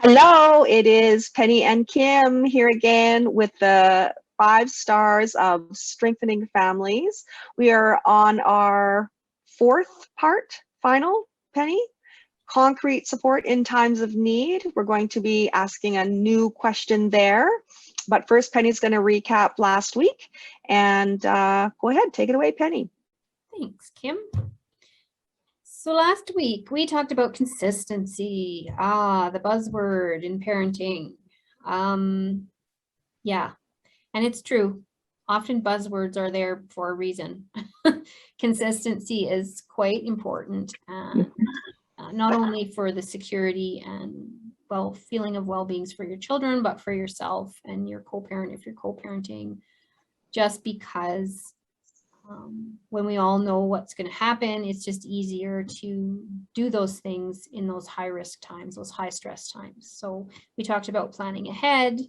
Hello, it is Penny and Kim here again with the 5 stars of strengthening families. We are on our fourth part, final, Penny, concrete support in times of need. We're going to be asking a new question there. But first, Penny's going to recap last week. And go ahead, take it away, Penny. Thanks, Kim. So last week we talked about consistency, the buzzword in parenting. Yeah, and it's true. Often buzzwords are there for a reason. Consistency is quite important, not only for the security and feeling of well-being for your children, but for yourself and your co-parent if you're co-parenting, just because when we all know what's going to happen, it's just easier to do those things in those high risk times, those high stress times. So we talked about planning ahead.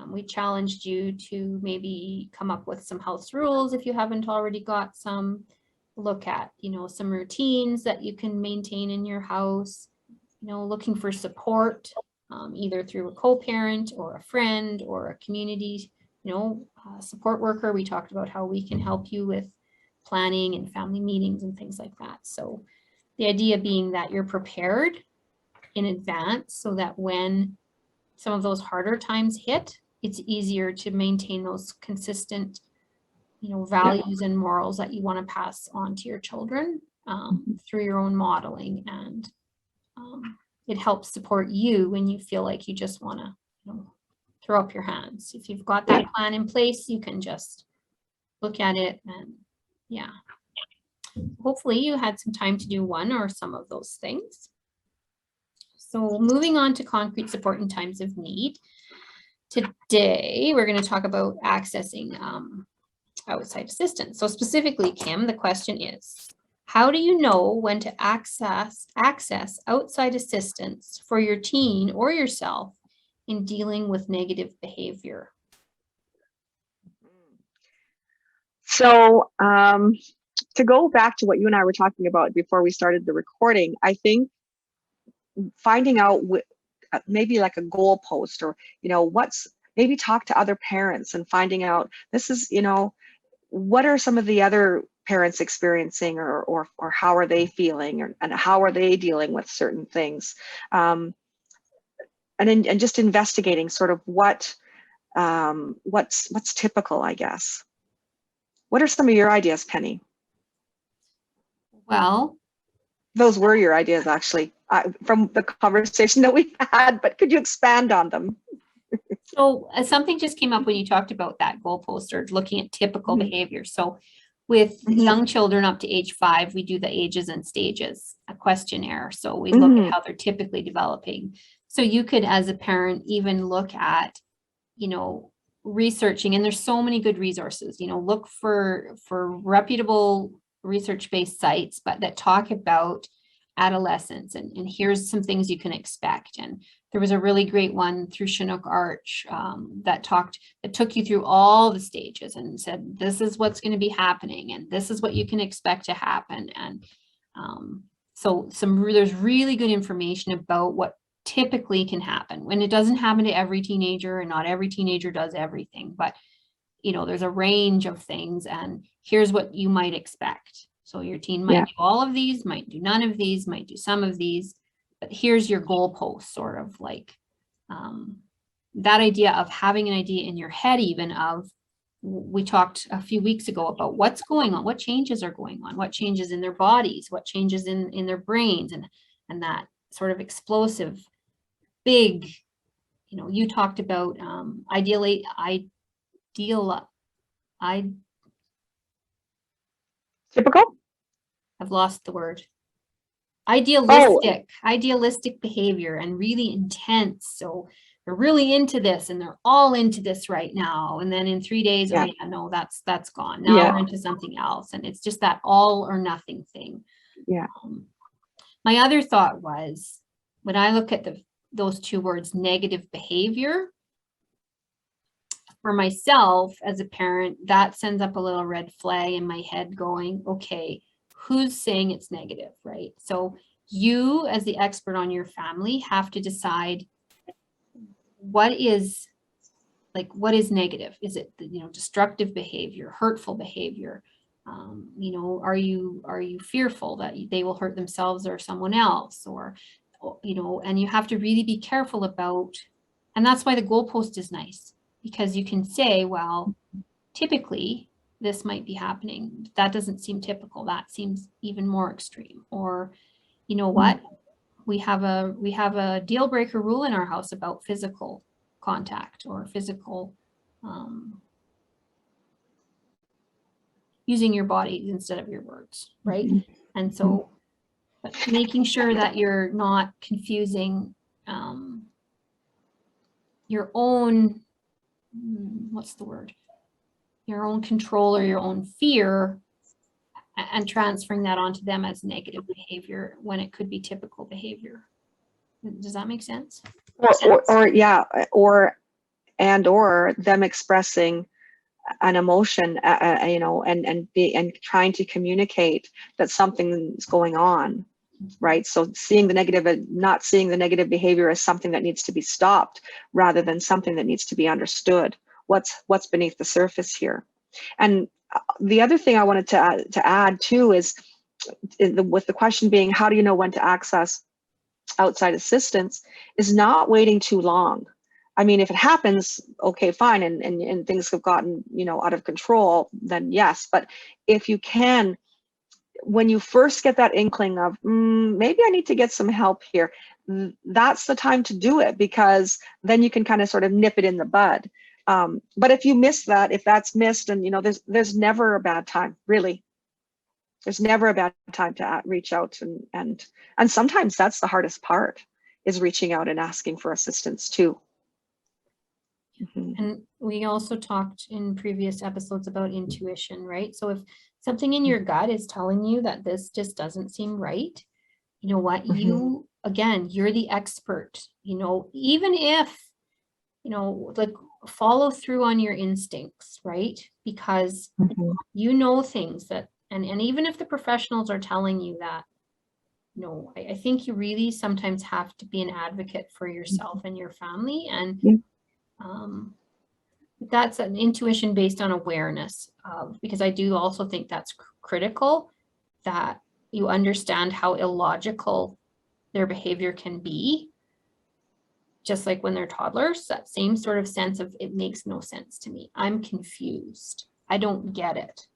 We challenged you to maybe come up with some house rules if you haven't already got some. Look at, some routines that you can maintain in your house, looking for support, either through a co-parent or a friend or a community support worker. We talked about how we can help you with planning and family meetings and things like that. So the idea being that you're prepared in advance so that when some of those harder times hit, it's easier to maintain those consistent, values and morals that you want to pass on to your children through your own modeling. And it helps support you when you feel like you just want to, throw up your hands. If you've got that plan in place, you can just look at it and hopefully you had some time to do one or some of those things. So moving on to concrete support in times of need. Today, we're going to talk about accessing outside assistance. So specifically, Kim, the question is, how do you know when to access outside assistance for your teen or yourself in dealing with negative behavior? So to go back to what you and I were talking about before we started the recording, I think finding out maybe like a goalpost or, maybe talk to other parents and finding out this is, what are some of the other parents experiencing or how are they feeling and how are they dealing with certain things? And just investigating sort of what's typical, I guess. What are some of your ideas, Penny? Well, those were your ideas, actually, from the conversation that we had, but could you expand on them? So something just came up when you talked about that goalpost or looking at typical behavior. So with young children up to age 5, we do the ages and stages, a questionnaire. So we look at how they're typically developing. So you could, as a parent, even look at, researching, and there's so many good resources, look for reputable research-based sites, but that talk about adolescence and here's some things you can expect. And there was a really great one through Chinook Arch that took you through all the stages and said, this is what's going to be happening and this is what you can expect to happen. And so there's really good information about what typically can happen when it doesn't happen to every teenager, and not every teenager does everything, but there's a range of things and here's what you might expect. So your teen might do all of these, might do none of these, might do some of these, but here's your goalpost, sort of like that idea of having an idea in your head, even of, we talked a few weeks ago about what's going on, what changes are going on, what changes in their bodies, what changes in their brains, and that sort of explosive, big, you talked about typical? I've lost the word. Idealistic behavior and really intense. So they're really into this and they're all into this right now. And then in 3 days, no, that's gone. Now we're into something else. And it's just that all or nothing thing. Yeah. My other thought was, when I look at those two words, negative behavior, for myself as a parent, that sends up a little red flag in my head going, okay, who's saying it's negative, right? So you, as the expert on your family, have to decide what is negative? Is it, destructive behavior, hurtful behavior? Are you fearful that they will hurt themselves or someone else, or, and you have to really be careful about, and that's why the goalpost is nice, because you can say, well, typically this might be happening. That doesn't seem typical. That seems even more extreme. Or, you know what? We have a deal breaker rule in our house about physical contact or physical, using your body instead of your words, right? And so, but making sure that you're not confusing your own, your own control or your own fear, and transferring that onto them as negative behavior when it could be typical behavior. Does that make sense? Or them expressing an emotion, and trying to communicate that something's going on, right? So seeing the negative, not seeing the negative behavior as something that needs to be stopped, rather than something that needs to be understood. What's beneath the surface here? And the other thing I wanted to add too is, with the question being, how do you know when to access outside assistance, is not waiting too long. I mean, if it happens, okay, fine, and things have gotten, out of control, then yes. But if you can, when you first get that inkling of, maybe I need to get some help here, that's the time to do it, because then you can kind of sort of nip it in the bud. But if you miss that, if that's missed, and there's never a bad time, really. There's never a bad time to reach out, and sometimes that's the hardest part, is reaching out and asking for assistance too. And we also talked in previous episodes about intuition, right? So if something in your gut is telling you that this just doesn't seem right, you know what, you're the expert, even if, like, follow through on your instincts, right? Because things that, and even if the professionals are telling you that, I think you really sometimes have to be an advocate for yourself and your family. And that's an intuition based on awareness of, because I do also think that's critical, that you understand how illogical their behavior can be. Just like when they're toddlers, that same sort of sense of, it makes no sense to me. I'm confused. I don't get it.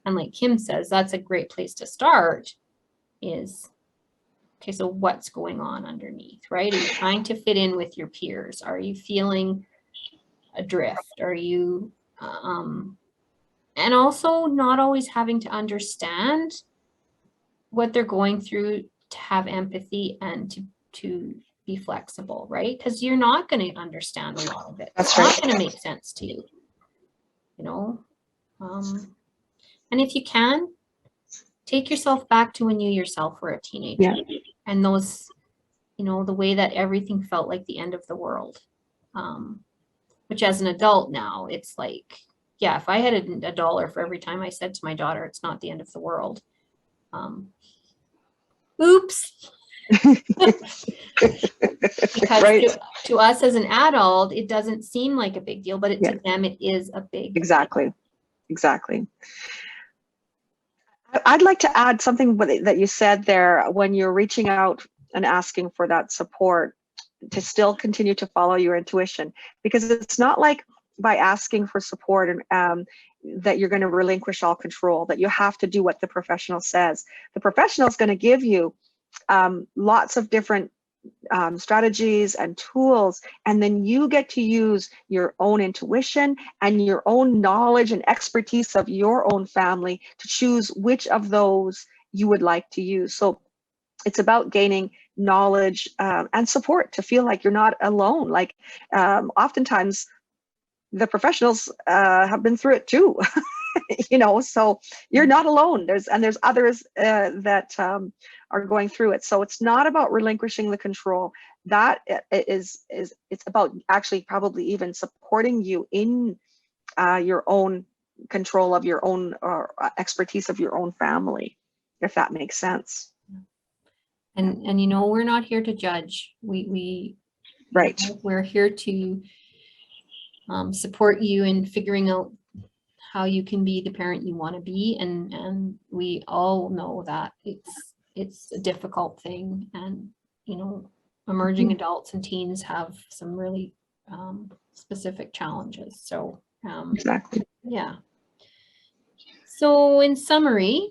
And like Kim says, that's a great place to start, is, okay, so what's going on underneath, right? Are you trying to fit in with your peers? Are you feeling adrift? Are you, and also not always having to understand what they're going through to have empathy and to be flexible, right? Because you're not going to understand a lot of it. It's not going to make sense to you, and if you can, take yourself back to when you yourself were a teenager, and those, the way that everything felt like the end of the world. Which as an adult now, it's like, yeah, if I had a dollar for every time I said to my daughter, it's not the end of the world. Oops. Because to us as an adult, it doesn't seem like a big deal, but to them, it is a big deal. Exactly. I'd like to add something that you said there, when you're reaching out and asking for that support, to still continue to follow your intuition, because it's not like by asking for support and that you're going to relinquish all control, that you have to do what the professional says. The professional is going to give you lots of different strategies and tools, and then you get to use your own intuition and your own knowledge and expertise of your own family to choose which of those you would like to use. So it's about gaining knowledge and support, to feel like you're not alone. Like oftentimes the professionals have been through it too, so you're not alone. There's others that are going through it. So it's not about relinquishing the control. That it's about actually probably even supporting you in your own control of your own expertise of your own family, if that makes sense. And we're not here to judge. We Right. We're here to support you in figuring out how you can be the parent you want to be, and we all know that it's a difficult thing, and you know, emerging adults and teens have some really specific challenges. So Exactly. yeah. So in summary,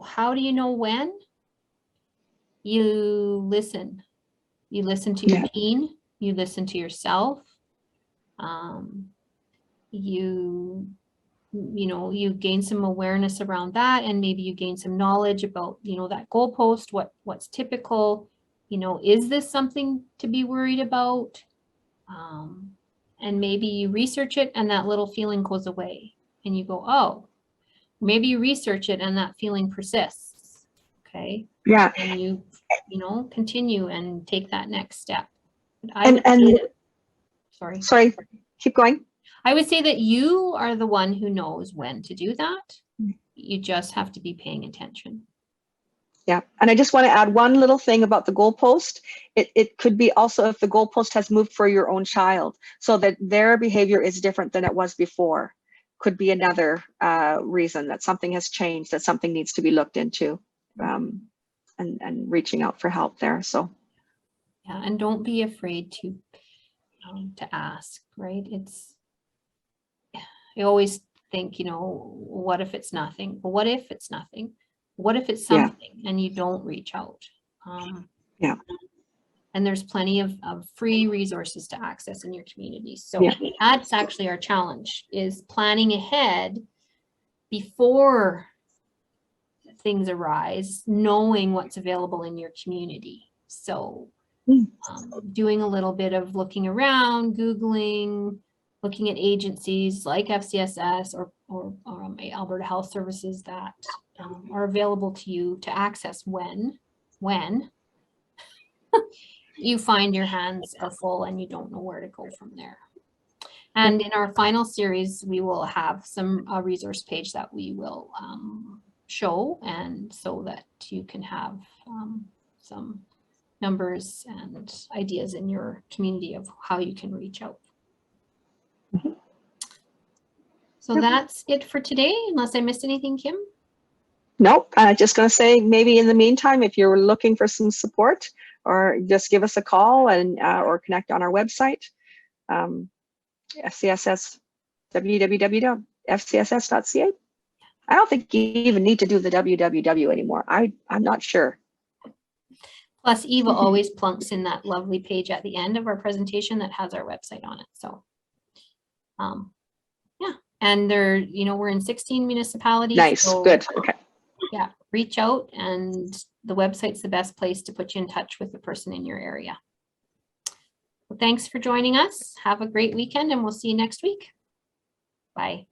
how do you know when? You listen. You listen to your teen, you listen to yourself. You gain some awareness around that, and maybe you gain some knowledge about, you know, that goalpost, what's typical, you know, is this something to be worried about? And maybe you research it and that little feeling goes away and you go, oh, maybe you research it and that feeling persists. Okay. Yeah. And you know, continue and take that next step. Sorry, keep going. I would say that you are the one who knows when to do that. You just have to be paying attention. Yeah, and I just want to add one little thing about the goalpost. It could be also if the goalpost has moved for your own child, so that their behavior is different than it was before. Could be another reason that something has changed, that something needs to be looked into, and reaching out for help there. So yeah, and don't be afraid to ask, right? I always think, you know, what if it's nothing? Well, what if it's nothing? What if it's something and you don't reach out? Yeah. And there's plenty of free resources to access in your community. So that's actually our challenge, is planning ahead before things arise, knowing what's available in your community. So doing a little bit of looking around, Googling, looking at agencies like FCSS or Alberta Health Services that are available to you to access when you find your hands are full and you don't know where to go from there. And in our final series, we will have a resource page that we will show, and so that you can have some numbers and ideas in your community of how you can reach out. So that's it for today, unless I missed anything, Kim? Nope. Just going to say, maybe in the meantime, if you're looking for some support, or just give us a call and or connect on our website, FCSS, www.fcss.ca. I don't think you even need to do the www anymore. I'm not sure. Plus, Eva always plunks in that lovely page at the end of our presentation that has our website on it. So, yeah, and we're in 16 municipalities. Nice, so, good, okay. Yeah, reach out, and the website's the best place to put you in touch with the person in your area. Well, thanks for joining us. Have a great weekend, and we'll see you next week. Bye.